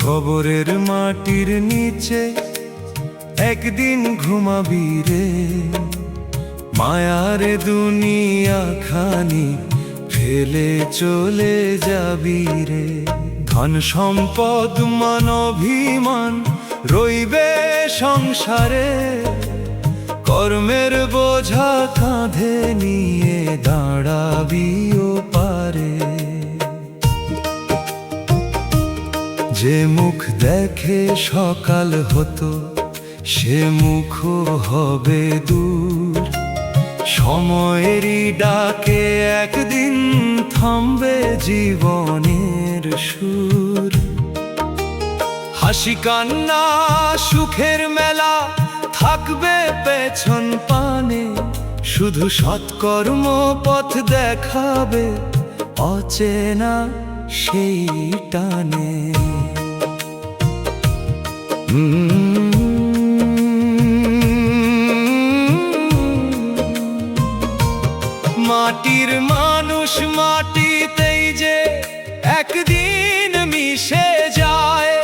কবরের মাটির নিচে একদিন ঘুমাবি রে, মায়ার দুনিয়া খানি ফেলে চলে যাবি রে। ধন সম্পদ মান অভিমান রইবে সংসারে, কর্মের বোঝা কাঁধে নিয়ে দাঁড়াবি ও পারে। যে মুখ দেখে সকাল হতো সে মুখও হবে দূর, সময়েরই ডাকে একদিন থামবে জীবনের সুর। হাসি কান্না সুখের মেলা থাকবে পেছন পানে, শুধু সৎকর্ম পথ দেখাবে অচেনা সেই টানে। মাটির মানুষ মাটিতেই যে একদিন মিশে যায়,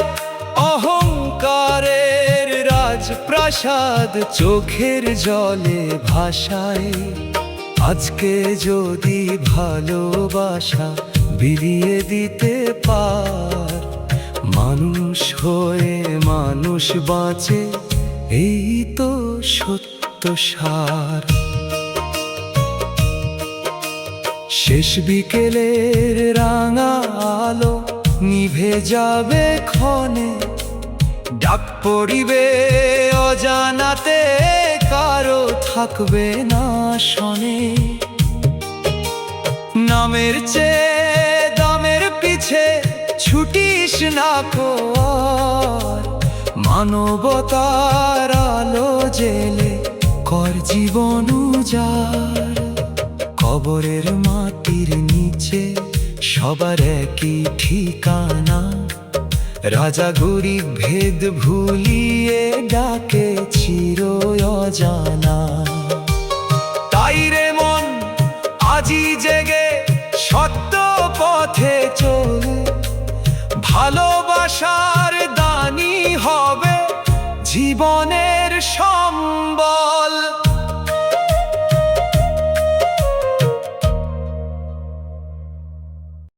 অহংকারের রাজপ্রাসাদ চোখের জলে ভাসায়। আজকে যদি ভালোবাসা বিলিয়ে দিতে পার, মানুষ হয়ে মানুষ বাঁচে, এই তো সত্য সার। শেষ বিকেলের রাঙা আলো নিভে যাবে ক্ষণে, ডাক পড়িবে অজানাতে, কারো থাকবে না শনে। নামের চেয়ে দামের পিছে ছুটিস না কো আর, মানবতার আলো জেলে কর জীবন উজাড়। কবরের মাটির নিচে সবার একই ঠিকানা, রাজা গরিব ভেদ ভুলিয়ে ডাকে চির অজানা। তাই রে মন আজি জেগে সত্য পথে চল, ভালোবাসা